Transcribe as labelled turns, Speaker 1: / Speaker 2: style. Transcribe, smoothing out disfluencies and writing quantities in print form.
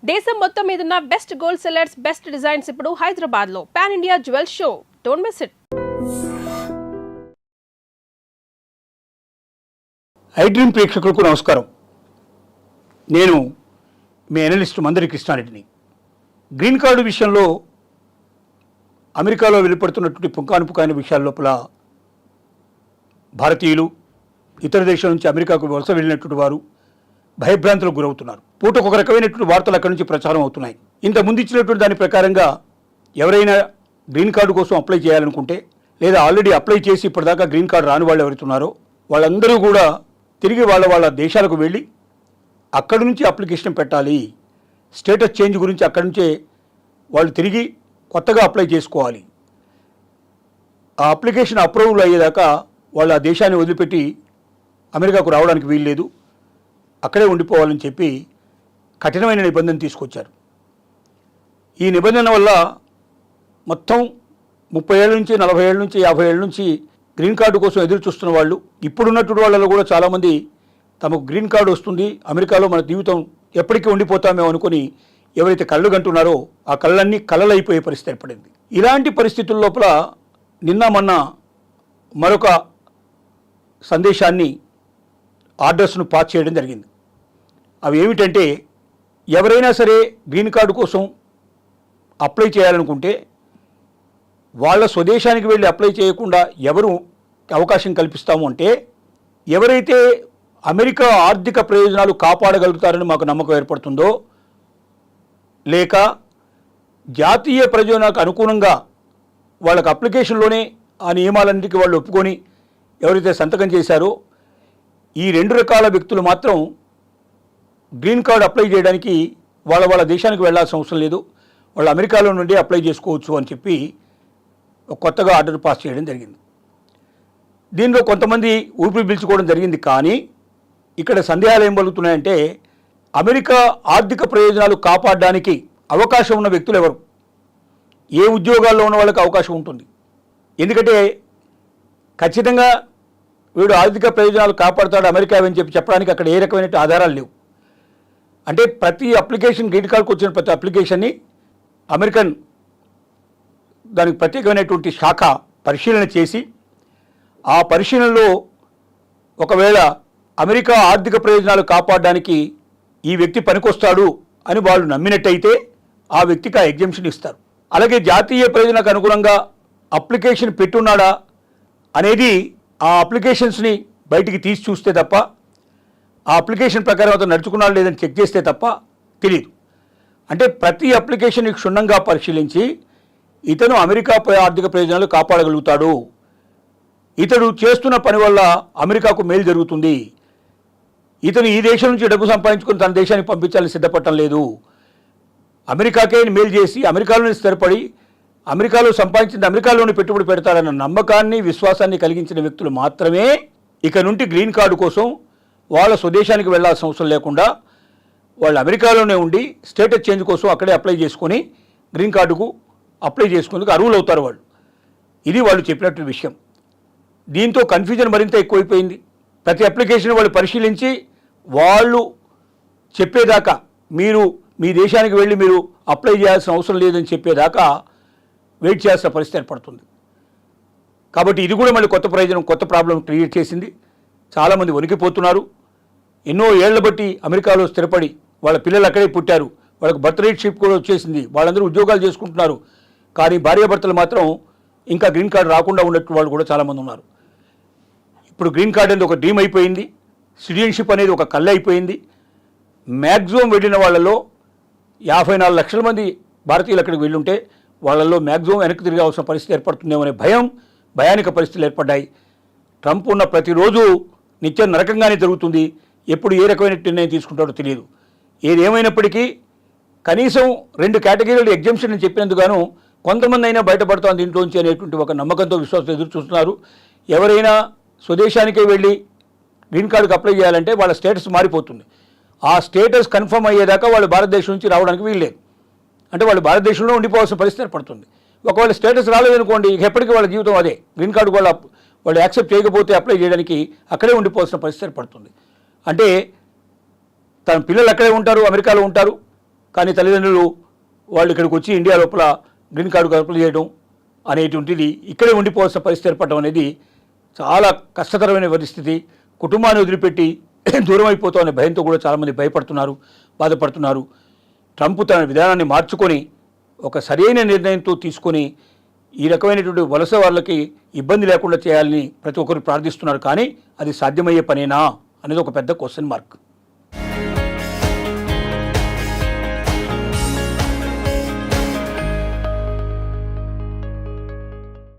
Speaker 1: దేశం మొత్తం మీదున్న best gold sellers, best designs ఇప్పుడు హైదరాబాద్ లో pan India jewel show. Don't miss it.
Speaker 2: I dream ప్రేక్షకులకు నమస్కారం. నేను మీ అనలిస్ట్ మందరి కృష్ణారెడ్డిని. గ్రీన్ కార్డు విషయంలో అమెరికాలో వెలువడుతున్నటువంటి పుంకానుపుకాయన విషయాల లోపల భారతీయులు ఇతర దేశాల నుంచి అమెరికాకు వలస వెళ్ళినటువంటి వారు భయభ్రాంతులకు గురవుతున్నారు. పూటకు ఒక రకమైనటువంటి వార్తలు అక్కడి నుంచి ప్రచారం అవుతున్నాయి. ఇంత ముందు ఇచ్చినటువంటి దాని ప్రకారంగా ఎవరైనా గ్రీన్ కార్డు కోసం అప్లై చేయాలనుకుంటే, లేదా ఆల్రెడీ అప్లై చేసి ఇప్పటిదాకా గ్రీన్ కార్డు రాని వాళ్ళు ఎవరుతున్నారో వాళ్ళందరూ కూడా తిరిగి వాళ్ళ దేశాలకు వెళ్ళి అక్కడి నుంచి అప్లికేషన్ పెట్టాలి. స్టేటస్ చేంజ్ గురించి అక్కడి నుంచే వాళ్ళు తిరిగి కొత్తగా అప్లై చేసుకోవాలి. ఆ అప్లికేషన్ అప్రూవల్ అయ్యేదాకా వాళ్ళు ఆ దేశాన్ని వదిలిపెట్టి అమెరికాకు రావడానికి వీల్లేదు, అక్కడే ఉండిపోవాలని చెప్పి కఠినమైన నిబంధన తీసుకొచ్చారు. ఈ నిబంధన వల్ల మొత్తం 30 ఏళ్ళ నుంచి 40 ఏళ్ళ నుంచి 50 ఏళ్ళ నుంచి గ్రీన్ కార్డు కోసం ఎదురు చూస్తున్న వాళ్ళు, ఇప్పుడున్నటువంటి వాళ్ళలో కూడా చాలామంది తమకు గ్రీన్ కార్డు వస్తుంది, అమెరికాలో మన జీవితం ఎప్పటికీ ఉండిపోతామేమో అనుకుని ఎవరైతే కళ్ళు కంటున్నారో ఆ కళ్ళన్నీ కళ్ళలైపోయే పరిస్థితి ఏర్పడింది. ఇలాంటి పరిస్థితుల లోపల నిన్న మొన్న మరొక సందేశాన్ని, ఆర్డర్స్ను పాస్ చేయడం జరిగింది. అవి ఏమిటంటే, ఎవరైనా సరే గ్రీన్ కార్డు కోసం అప్లై చేయాలనుకుంటే వాళ్ళ స్వదేశానికి వెళ్ళి అప్లై చేయకుండా ఎవరు అవకాశం కల్పిస్తాము అంటే, ఎవరైతే అమెరికా ఆర్థిక ప్రయోజనాలు కాపాడగలుగుతారని మాకు నమ్మకం ఏర్పడుతుందో, లేక జాతీయ ప్రయోజనాలకు అనుగుణంగా వాళ్ళకు అప్లికేషన్లోనే ఆ నియమాలన్నిటికీ వాళ్ళు ఒప్పుకొని ఎవరైతే సంతకం చేశారో ఈ 2 రకాల వ్యక్తులు మాత్రం గ్రీన్ కార్డు అప్లై చేయడానికి వాళ్ళ దేశానికి వెళ్ళాల్సిన అవసరం లేదు, వాళ్ళు అమెరికాలో నుండి అప్లై చేసుకోవచ్చు అని చెప్పి కొత్తగా ఆర్డర్ పాస్ చేయడం జరిగింది. దీనిలో కొంతమంది ఊపిరి పీల్చుకోవడం జరిగింది. కానీ ఇక్కడ సందేహాలు ఏం కలుగుతున్నాయంటే, అమెరికా ఆర్థిక ప్రయోజనాలు కాపాడడానికి అవకాశం ఉన్న వ్యక్తులు ఎవరు? ఏ ఉద్యోగాల్లో ఉన్న వాళ్ళకి అవకాశం ఉంటుంది? ఎందుకంటే ఖచ్చితంగా వీడు ఆర్థిక ప్రయోజనాలు కాపాడుతాడు అమెరికా అని చెప్పడానికి అక్కడ ఏ రకమైన ఆధారాలు లేవు. అంటే ప్రతి అప్లికేషన్, గ్రీన్ కార్డుకు వచ్చిన ప్రతి అప్లికేషన్ని అమెరికన్ దానికి ప్రత్యేకమైనటువంటి శాఖ పరిశీలన చేసి, ఆ పరిశీలనలో ఒకవేళ అమెరికా ఆర్థిక ప్రయోజనాలు కాపాడడానికి ఈ వ్యక్తి పనికొస్తాడు అని వాళ్ళు నమ్మినట్టయితే ఆ వ్యక్తికి ఆ ఎగ్జంప్షన్ ఇస్తారు. అలాగే జాతీయ ప్రయోజనాలకు అనుగుణంగా అప్లికేషన్ పెట్టున్నాడా అనేది ఆ అప్లికేషన్స్ని బయటికి తీసి చూస్తే తప్ప, ఆ అప్లికేషన్ ప్రకారం అతను నడుచుకున్నాడు లేదని చెక్ చేస్తే తప్ప తెలియదు. అంటే ప్రతి అప్లికేషన్ క్షుణ్ణంగా పరిశీలించి ఇతను అమెరికా ఆర్థిక ప్రయోజనాలు కాపాడగలుగుతాడు, ఇతడు చేస్తున్న పని వల్ల అమెరికాకు మేలు జరుగుతుంది, ఇతను ఈ దేశం నుంచి డబ్బు సంపాదించుకుని తన దేశానికి పంపించాలని సిద్ధపడటం లేదు, అమెరికాకే మేలు చేసి అమెరికాలోనే స్థిరపడి అమెరికాలో సంపాదించింది అమెరికాలోనే పెట్టుబడి పెడతాడన్న నమ్మకాన్ని, విశ్వాసాన్ని కలిగించిన వ్యక్తులు మాత్రమే ఇక నుండి గ్రీన్ కార్డు కోసం వాళ్ళ స్వదేశానికి వెళ్లాల్సిన అవసరం లేకుండా వాళ్ళు అమెరికాలోనే ఉండి స్టేటస్ చేంజ్ కోసం అక్కడే అప్లై చేసుకొని గ్రీన్ కార్డుకు అప్లై చేసుకునేందుకు అర్హులు అవుతారు వాళ్ళు. ఇది వాళ్ళు చెప్పినట్టు విషయం. దీంతో కన్ఫ్యూజన్ మరింత ఎక్కువైపోయింది. ప్రతి అప్లికేషన్ వాళ్ళు పరిశీలించి వాళ్ళు చెప్పేదాకా, మీరు మీ దేశానికి వెళ్ళి మీరు అప్లై చేయాల్సిన అవసరం లేదని చెప్పేదాకా వెయిట్ చేయాల్సిన పరిస్థితి ఏర్పడుతుంది. కాబట్టి ఇది కూడా మళ్ళీ కొత్త ప్రాబ్లం క్రియేట్ చేసింది. చాలామంది వణికిపోతున్నారు. ఎన్నో ఏళ్ల బట్టి అమెరికాలో స్థిరపడి వాళ్ళ పిల్లలు అక్కడే పుట్టారు, వాళ్ళకి బర్త్ రేట్ షిప్ కూడా వచ్చేసింది, వాళ్ళందరూ ఉద్యోగాలు చేసుకుంటున్నారు. కానీ భార్యాభర్తలు మాత్రం ఇంకా గ్రీన్ కార్డు రాకుండా ఉన్నట్టు వాళ్ళు కూడా చాలామంది ఉన్నారు. ఇప్పుడు గ్రీన్ కార్డు అనేది ఒక డ్రీమ్ అయిపోయింది, సిటిజన్షిప్ అనేది ఒక కళ అయిపోయింది. మ్యాక్సిమం వెళ్ళిన వాళ్ళలో 54 లక్షల మంది భారతీయులు అక్కడికి వెళ్ళుంటే వాళ్ళల్లో మ్యాక్సిమం వెనక్కి తిరగాల్సిన పరిస్థితి ఏర్పడుతుందేమో అనే భయానిక పరిస్థితులు ఏర్పడ్డాయి. ట్రంప్ ఉన్న ప్రతిరోజు నిత్యం నరకంగానే జరుగుతుంది. ఎప్పుడు ఏ రకమైన నిర్ణయం తీసుకుంటాడో తెలియదు. ఏదేమైనప్పటికీ కనీసం 2 కేటగిరీలు ఎగ్జంప్షన్ అని చెప్పినందుకు కొంతమంది అయినా బయటపడతాం దీంట్లోంచి అనేటువంటి ఒక నమ్మకంతో, విశ్వాసం ఎదురు చూస్తున్నారు. ఎవరైనా స్వదేశానికే వెళ్ళి గ్రీన్ కార్డుకి అప్లై చేయాలంటే వాళ్ళ స్టేటస్ మారిపోతుంది. ఆ స్టేటస్ కన్ఫర్మ్ అయ్యేదాకా వాళ్ళు భారతదేశం నుంచి రావడానికి వీల్లేదు. అంటే వాళ్ళు భారతదేశంలో ఉండిపోవాల్సిన పరిస్థితి ఏర్పడుతుంది. ఒకవేళ స్టేటస్ రాలేదనుకోండి, ఇక ఎప్పటికీ వాళ్ళ జీవితం అదే. గ్రీన్ కార్డు వాళ్ళు యాక్సెప్ట్ చేయకపోతే అప్లై చేయడానికి అక్కడే ఉండిపోవాల్సిన పరిస్థితి ఏర్పడుతుంది. అంటే తన పిల్లలు అక్కడే ఉంటారు, అమెరికాలో ఉంటారు, కానీ తల్లిదండ్రులు వాళ్ళు ఇక్కడికి వచ్చి ఇండియా లోపల గ్రీన్ కార్డు అప్లై చేయడం అనేటువంటిది ఇక్కడే ఉండిపోవాల్సిన పరిస్థితి ఏర్పడడం అనేది చాలా కష్టతరమైన పరిస్థితి. కుటుంబాన్ని వదిలిపెట్టి దూరం అయిపోతాం అనే భయంతో కూడా చాలామంది భయపడుతున్నారు, బాధపడుతున్నారు. ట్రంప్ తన విధానాన్ని మార్చుకొని ఒక సరైన నిర్ణయంతో తీసుకొని ఈ రకమైనటువంటి వలస వాళ్ళకి ఇబ్బంది లేకుండా చేయాలని ప్రతి ఒక్కరు ప్రార్థిస్తున్నారు. కానీ అది సాధ్యమయ్యే పనేనా అనేది ఒక పెద్ద క్వశ్చన్ మార్క్.